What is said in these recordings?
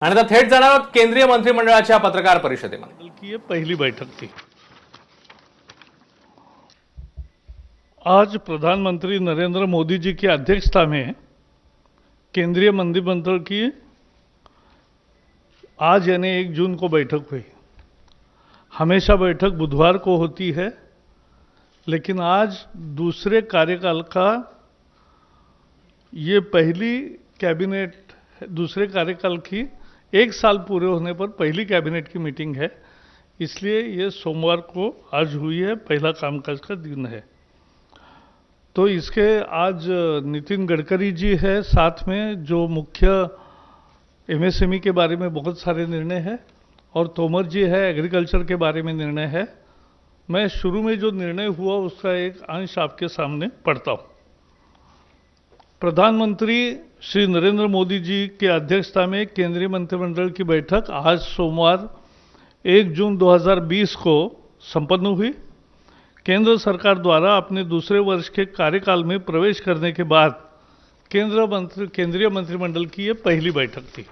आणि आता थेट जाणार आहोत केंद्रीय मंत्रिमंडळाच्या पत्रकार परिषदेमध्ये। की ये पहली बैठक थी। आज प्रधानमंत्री नरेंद्र मोदी जी की अध्यक्षता में केंद्रीय मंत्रिमंडल की आज यानी 1 जून को बैठक हुई। हमेशा बैठक बुधवार को होती है, लेकिन आज दूसरे कार्यकाल का ये पहली कैबिनेट, दूसरे कार्यकाल की 1 साल पूरे होने पर पहली कैबिनेट की मीटिंग है, इसलिए ये सोमवार को आज हुई है, पहला कामकाज का दिन है। तो इसके आज नितिन गडकरी जी है साथ में, जो मुख्य एमएसएमई के बारे में बहुत सारे निर्णय है, और तोमर जी है, एग्रीकल्चर के बारे में निर्णय है। मैं शुरू में जो निर्णय हुआ उसका एक अंश आपके सामने पढ़ता हूं। प्रधानमंत्री श्री नरेंद्र मोदी जी की अध्यक्षता में केंद्रीय मंत्रिमंडल की बैठक आज सोमवार 1 जून 2020 को संपन्न हुई। केंद्र सरकार द्वारा अपने दूसरे वर्ष के कार्यकाल में प्रवेश करने के बाद केंद्रीय मंत्रिमंडल की यह पहली बैठक थी।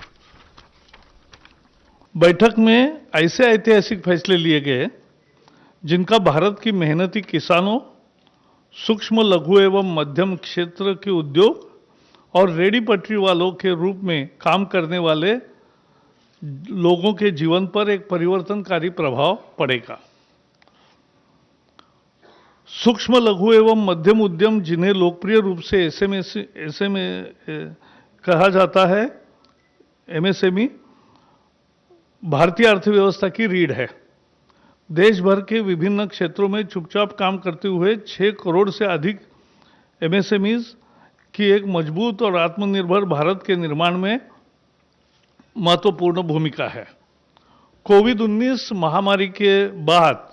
बैठक में ऐसे ऐतिहासिक फैसले लिए गए जिनका भारत की मेहनती किसानों, सूक्ष्म लघु एवं मध्यम क्षेत्र के उद्योग और रेडी पटरी वालों के रूप में काम करने वाले लोगों के जीवन पर एक परिवर्तनकारी प्रभाव पड़ेगा। सूक्ष्म लघु एवं मध्यम उद्यम, जिन्हें लोकप्रिय रूप से एसएमए कहा जाता है, एमएसएमई, भारतीय अर्थव्यवस्था की रीढ़ है। देश भर के विभिन्न क्षेत्रों में चुपचाप काम करते हुए 6 करोड़ से अधिक एमएसएमईज की एक मजबूत और आत्मनिर्भर भारत के निर्माण में महत्वपूर्ण भूमिका है। कोविड-19 महामारी के बाद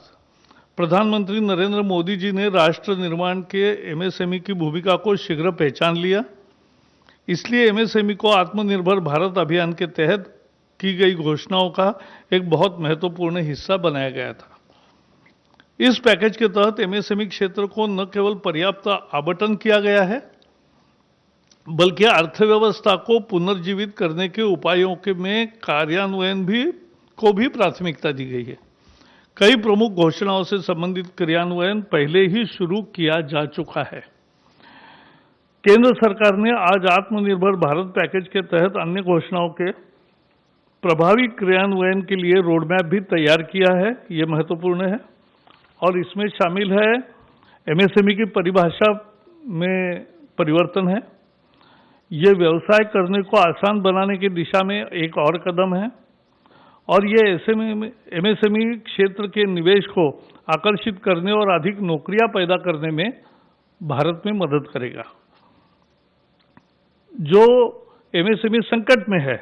प्रधानमंत्री नरेंद्र मोदी जी ने राष्ट्र निर्माण के एमएसएमई की भूमिका को शीघ्र पहचान लिया। इसलिए एमएसएमई को आत्मनिर्भर भारत अभियान के तहत की गई घोषणाओं का एक बहुत महत्वपूर्ण हिस्सा बनाया गया था। इस पैकेज के तहत एमएसएमई क्षेत्र को न केवल पर्याप्त आवंटन किया गया है, बल्कि अर्थव्यवस्था को पुनर्जीवित करने के उपायों के में कार्यान्वयन को भी प्राथमिकता दी गई है। कई प्रमुख घोषणाओं से संबंधित क्रियान्वयन पहले ही शुरू किया जा चुका है। केंद्र सरकार ने आज आत्मनिर्भर भारत पैकेज के तहत अन्य घोषणाओं के प्रभावी क्रियान्वयन के लिए रोडमैप भी तैयार किया है। ये महत्वपूर्ण है और इसमें शामिल है एमएसएमई की परिभाषा में परिवर्तन है। ये व्यवसाय करने को आसान बनाने की दिशा में एक और कदम है और ये एमएसएमई क्षेत्र के निवेश को आकर्षित करने और अधिक नौकरियां पैदा करने में भारत में मदद करेगा। जो एमएसएमई संकट में है,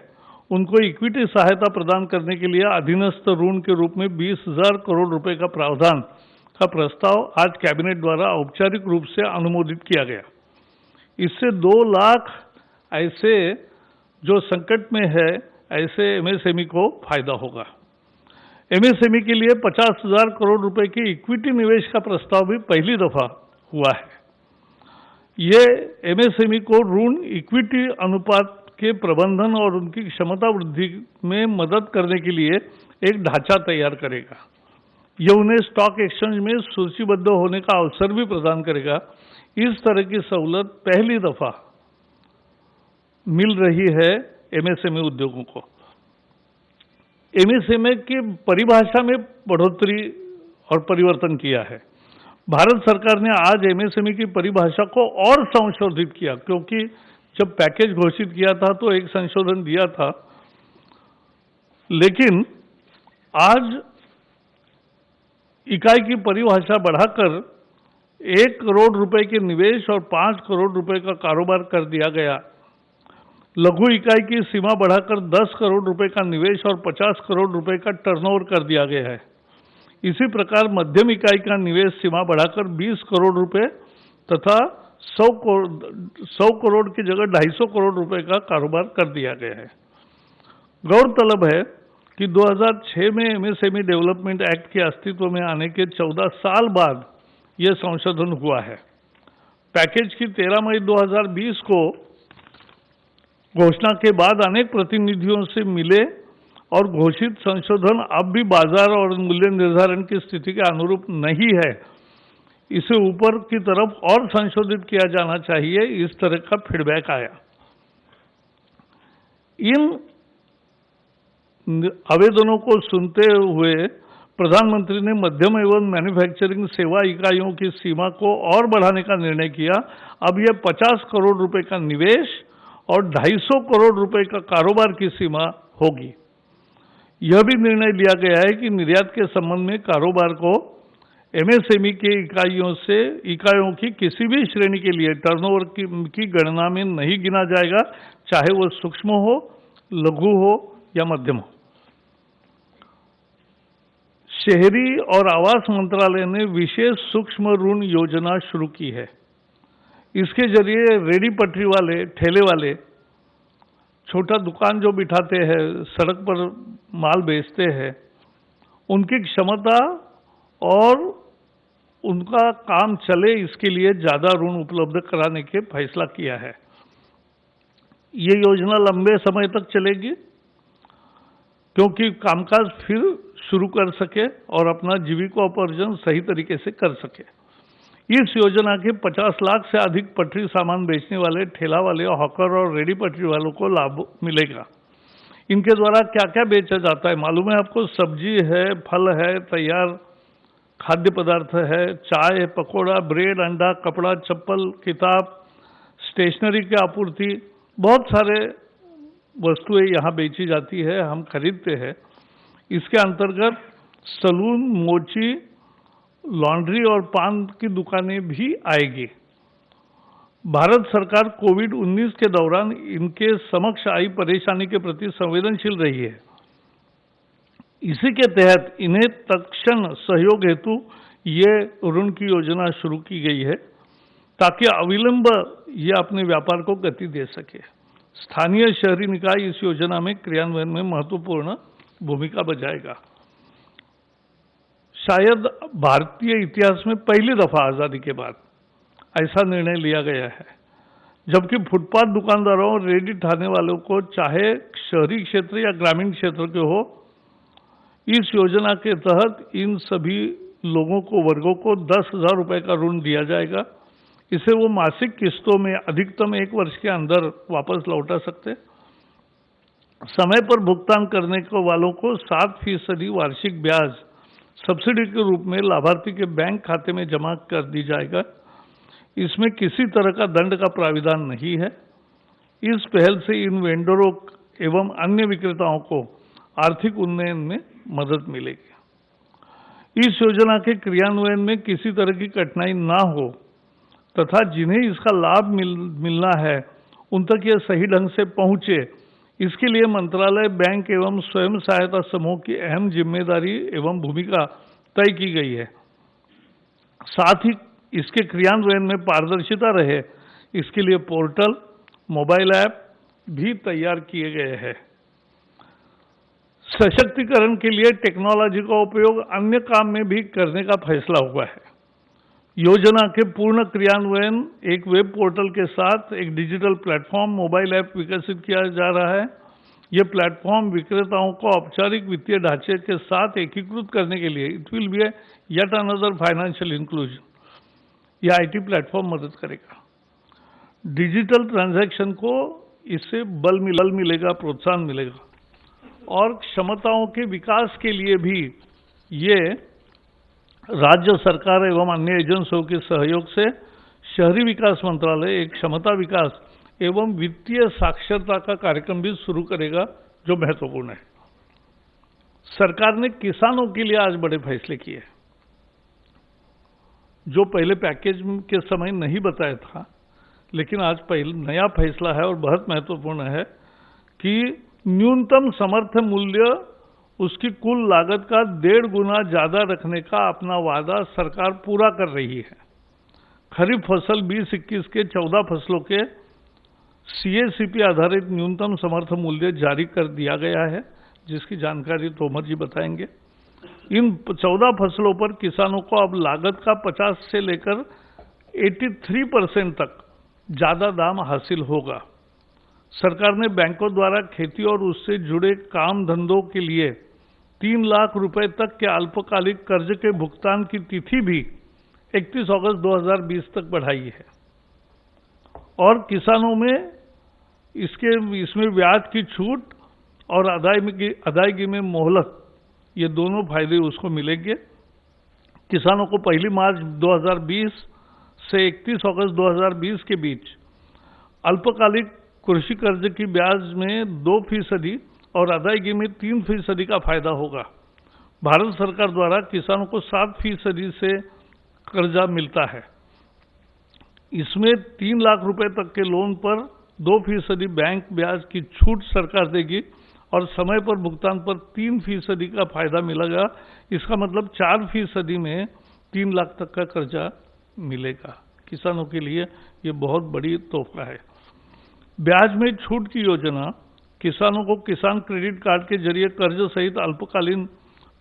उनको इक्विटी सहायता प्रदान करने के लिए अधीनस्थ ऋण के रूप में 20,000 करोड़ रुपए का प्रावधान का प्रस्ताव आज कैबिनेट द्वारा औपचारिक रूप से अनुमोदित किया गया। इससे 2 लाख ऐसे जो संकट में है ऐसे एमएसएमई को फायदा होगा। एमएसएमई के लिए 50,000 करोड़ रुपए की इक्विटी निवेश का प्रस्ताव भी पहली दफा हुआ है। ये एमएसएमई को ऋण इक्विटी अनुपात के प्रबंधन और उनकी क्षमता वृद्धि में मदद करने के लिए एक ढांचा तैयार करेगा। यह उन्हें स्टॉक एक्सचेंज में सूचीबद्ध होने का अवसर भी प्रदान करेगा। इस तरह की सहूलत पहली दफा मिल रही है एमएसएमई उद्योगों को। एमएसएमई की परिभाषा में बढ़ोतरी और परिवर्तन किया है। भारत सरकार ने आज एमएसएमई की परिभाषा को और संशोधित किया, क्योंकि जब पैकेज घोषित किया था तो एक संशोधन दिया था, लेकिन आज इकाई की परिभाषा बढ़ाकर 1 करोड़ रुपए के निवेश और 5 करोड़ रुपए का कारोबार कर दिया गया। लघु इकाई की सीमा बढ़ाकर 10 करोड़ रुपए का निवेश और 50 करोड़ रुपए का टर्नओवर कर दिया गया है। इसी प्रकार मध्यम इकाई का निवेश सीमा बढ़ाकर 20 करोड़ रुपए तथा 100 करोड़ की जगह 250 करोड़ रुपए का कारोबार कर दिया गया है। गौरतलब है कि 2006 में एमएसएमई डेवलपमेंट एक्ट के अस्तित्व में आने के 14 साल बाद यह संशोधन हुआ है। पैकेज की 13 मई 2020 को घोषणा के बाद अनेक प्रतिनिधियों से मिले और घोषित संशोधन अब भी बाजार और मूल्य निर्धारण की स्थिति के अनुरूप नहीं है, इसे ऊपर की तरफ और संशोधित किया जाना चाहिए, इस तरह का फीडबैक आया। इन आवेदनों को सुनते हुए प्रधानमंत्री ने मध्यम एवं मैन्युफैक्चरिंग सेवा इकाइयों की सीमा को और बढ़ाने का निर्णय किया। अब यह 50 करोड़ रुपए का निवेश और 250 करोड़ रुपए का कारोबार की सीमा होगी। यह भी निर्णय लिया गया है कि निर्यात के संबंध में कारोबार को एमएसएमई के इकाइयों की किसी भी श्रेणी के लिए टर्नओवर की गणना में नहीं गिना जाएगा, चाहे वो सूक्ष्म हो, लघु हो या मध्यम हो। शहरी और आवास मंत्रालय ने विशेष सूक्ष्म ऋण योजना शुरू की है। इसके जरिए रेडी पटरी वाले, ठेले वाले, छोटा दुकान जो बिठाते हैं, सड़क पर माल बेचते हैं, उनकी क्षमता और उनका काम चले इसके लिए ज़्यादा ऋण उपलब्ध कराने के फैसला किया है। ये योजना लंबे समय तक चलेगी क्योंकि कामकाज फिर शुरू कर सके और अपना जीविकोपार्जन सही तरीके से कर सके। इस योजना के 50 लाख से अधिक पटरी सामान बेचने वाले ठेला वाले, हॉकर और रेडी पटरी वालों को लाभ मिलेगा। इनके द्वारा क्या क्या बेचा जाता है मालूम है आपको? सब्जी है, फल है, तैयार खाद्य पदार्थ है, चाय, पकौड़ा, ब्रेड, अंडा, कपड़ा, चप्पल, किताब, स्टेशनरी की आपूर्ति, बहुत सारे वस्तुएं यहाँ बेची जाती है, हम खरीदते हैं। इसके अंतर्गत सलून, मोची, लॉन्ड्री और पान की दुकानें भी आएगी। भारत सरकार कोविड-19 के दौरान इनके समक्ष आई परेशानी के प्रति संवेदनशील रही है। इसी के तहत इन्हें तत्क्षण सहयोग हेतु ये ऋण की योजना शुरू की गई है ताकि अविलंब ये अपने व्यापार को गति दे सके। स्थानीय शहरी निकाय इस योजना में क्रियान्वयन में महत्वपूर्ण भूमिका बजाएगा। शायद भारतीय इतिहास में पहली दफा आजादी के बाद ऐसा निर्णय लिया गया है, जबकि फुटपाथ दुकानदारों और रेडी ठाने वालों को, चाहे शहरी क्षेत्र या ग्रामीण क्षेत्र के हो, इस योजना के तहत इन सभी लोगों को, वर्गों को 10,000 रुपए का ऋण दिया जाएगा। इसे वो मासिक किस्तों में अधिकतम 1 वर्ष के अंदर वापस लौटा सकते। समय पर भुगतान करने को वालों को 7% वार्षिक ब्याज सब्सिडी के रूप में लाभार्थी के बैंक खाते में जमा कर दी जाएगा। इसमें किसी तरह का दंड का प्राविधान नहीं है। इस पहल से इन वेंडरों एवं अन्य विक्रेताओं को आर्थिक उन्नयन में मदद मिलेगी। इस योजना के क्रियान्वयन में किसी तरह की कठिनाई ना हो तथा जिन्हें इसका लाभ मिलना है उन तक यह सही ढंग से पहुंचे, इसके लिए मंत्रालय, बैंक एवं स्वयं सहायता समूह की अहम जिम्मेदारी एवं भूमिका तय की गई है। साथ ही इसके क्रियान्वयन में पारदर्शिता रहे, इसके लिए पोर्टल, मोबाइल ऐप भी तैयार किए गए हैं। सशक्तिकरण के लिए टेक्नोलॉजी का उपयोग अन्य काम में भी करने का फैसला हुआ है। योजना के पूर्ण क्रियान्वयन एक वेब पोर्टल के साथ एक डिजिटल प्लेटफॉर्म, मोबाइल ऐप विकसित किया जा रहा है। यह प्लेटफॉर्म विक्रेताओं को औपचारिक वित्तीय ढांचे के साथ एकीकृत करने के लिए it will be yet another financial inclusion, यह आईटी प्लेटफॉर्म मदद करेगा। डिजिटल ट्रांजैक्शन को इससे बल मिलेगा, प्रोत्साहन मिलेगा और क्षमताओं के विकास के लिए भी ये राज्य सरकार एवं अन्य एजेंसियों के सहयोग से शहरी विकास मंत्रालय एक क्षमता विकास एवं वित्तीय साक्षरता का कार्यक्रम भी शुरू करेगा, जो महत्वपूर्ण है। सरकार ने किसानों के लिए आज बड़े फैसले किए, जो पहले पैकेज के समय नहीं बताया था, लेकिन आज नया फैसला है और बहुत महत्वपूर्ण है कि न्यूनतम समर्थन मूल्य उसकी कुल लागत का 1.5 गुना ज्यादा रखने का अपना वादा सरकार पूरा कर रही है। खरीफ फसल 2021 के 14 फसलों के CACP आधारित न्यूनतम समर्थन मूल्य जारी कर दिया गया है, जिसकी जानकारी तोमर जी बताएंगे। इन 14 फसलों पर किसानों को अब लागत का 50 से लेकर 83% तक ज्यादा दाम हासिल होगा। सरकार ने बैंकों द्वारा खेती और उससे जुड़े काम धंधों के लिए 3 लाख रुपए तक के अल्पकालिक कर्ज के भुगतान की तिथि भी 31 अगस्त 2020 तक बढ़ाई है और किसानों में इसमें ब्याज की छूट और अदायगी में मोहलत, ये दोनों फायदे उसको मिलेंगे। किसानों को 1 मार्च 2020 से 31 अगस्त 2020 के बीच अल्पकालिक कृषि कर्ज की ब्याज में 2% और अदायगी में 3% का फायदा होगा। भारत सरकार द्वारा किसानों को 7% से कर्जा मिलता है। इसमें 3 लाख रुपए तक के लोन पर 2% बैंक ब्याज की छूट सरकार देगी और समय पर भुगतान पर 3% का फायदा मिलेगा। इसका मतलब 4% में 3 लाख तक का कर्जा मिलेगा। किसानों के लिए ये बहुत बड़ी तोहफा है। ब्याज में छूट की योजना किसानों को किसान क्रेडिट कार्ड के जरिए कर्ज सहित अल्पकालीन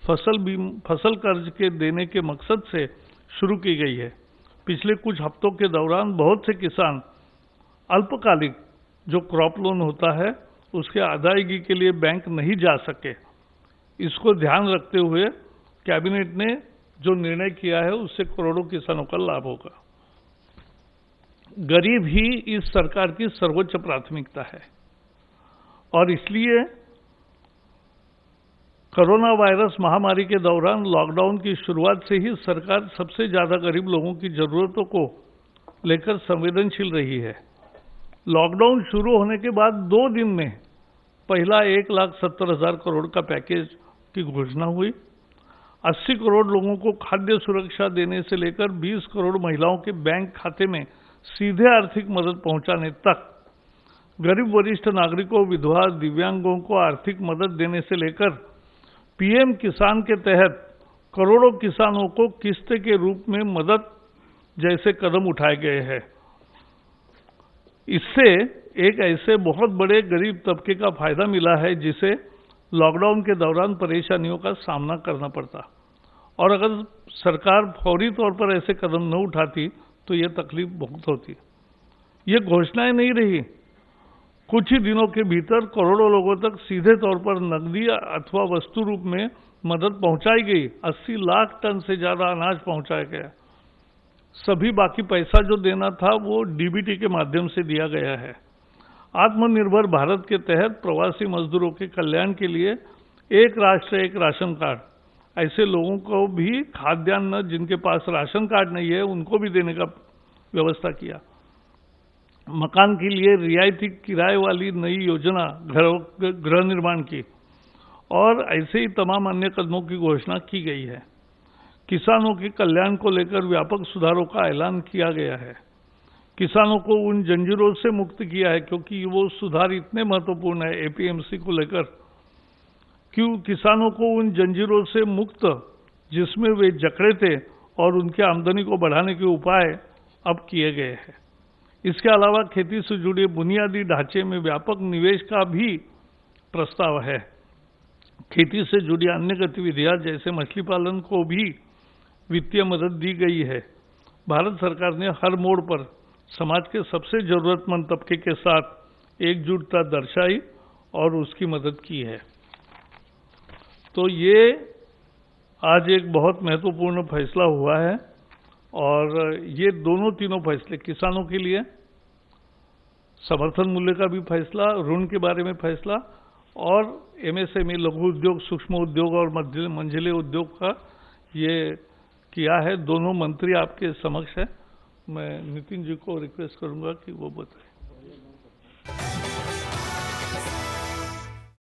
फसल कर्ज के देने के मकसद से शुरू की गई है। पिछले कुछ हफ्तों के दौरान बहुत से किसान अल्पकालिक जो क्रॉप लोन होता है उसके अदायगी के लिए बैंक नहीं जा सके। इसको ध्यान रखते हुए कैबिनेट ने जो निर्णय किया है उससे करोड़ों किसानों का लाभ होगा। गरीब ही इस सरकार की सर्वोच्च प्राथमिकता है और इसलिए कोरोना वायरस महामारी के दौरान लॉकडाउन की शुरुआत से ही सरकार सबसे ज्यादा गरीब लोगों की जरूरतों को लेकर संवेदनशील रही है। लॉकडाउन शुरू होने के बाद 2 दिन में पहला 1,70,000 करोड़ का पैकेज की घोषणा हुई। 80 करोड़ लोगों को खाद्य सुरक्षा देने से लेकर 20 करोड़ महिलाओं के बैंक खाते में सीधे आर्थिक मदद पहुंचाने तक, गरीब वरिष्ठ नागरिकों, विधवा, दिव्यांगों को आर्थिक मदद देने से लेकर पीएम किसान के तहत करोड़ों किसानों को किस्त के रूप में मदद जैसे कदम उठाए गए हैं। इससे एक ऐसे बहुत बड़े गरीब तबके का फायदा मिला है जिसे लॉकडाउन के दौरान परेशानियों का सामना करना पड़ता, और अगर सरकार फौरी तौर पर ऐसे कदम न उठाती तो ये तकलीफ बहुत होती। ये घोषणाएं नहीं रही, कुछ ही दिनों के भीतर करोड़ों लोगों तक सीधे तौर पर नकदी अथवा वस्तु रूप में मदद पहुंचाई गई। 80 लाख टन से ज्यादा अनाज पहुंचाया गया। सभी बाकी पैसा जो देना था वो डीबीटी के माध्यम से दिया गया है। आत्मनिर्भर भारत के तहत प्रवासी मजदूरों के कल्याण के लिए एक राष्ट्र एक राशन कार्ड, ऐसे लोगों को भी खाद्यान्न जिनके पास राशन कार्ड नहीं है उनको भी देने का व्यवस्था किया। मकान के लिए रियायती किराए वाली नई योजना गृह निर्माण की, और ऐसे ही तमाम अन्य कदमों की घोषणा की गई है। किसानों के कल्याण को लेकर व्यापक सुधारों का ऐलान किया गया है। किसानों को उन जंजीरों से मुक्त किया है, क्योंकि वो सुधार इतने महत्वपूर्ण है एपीएमसी को लेकर, क्यों किसानों को उन जंजीरों से मुक्त जिसमें वे जकड़े थे और उनकी आमदनी को बढ़ाने के उपाय अब किए गए हैं। इसके अलावा खेती से जुड़े बुनियादी ढांचे में व्यापक निवेश का भी प्रस्ताव है। खेती से जुड़ी अन्य गतिविधियां जैसे मछली पालन को भी वित्तीय मदद दी गई है। भारत सरकार ने हर मोड़ पर समाज के सबसे जरूरतमंद तबके के साथ एकजुटता दर्शाई और उसकी मदद की है। तो ये आज एक बहुत महत्वपूर्ण फैसला हुआ है, और ये तीनों फैसले किसानों के लिए, समर्थन मूल्य का भी फैसला, ऋण के बारे में फैसला, और एमएसएमई लघु उद्योग, सूक्ष्म उद्योग और मंझले उद्योग का ये किया है। दोनों मंत्री आपके समक्ष है। मैं नितिन जी को रिक्वेस्ट करूंगा कि वो बताएं।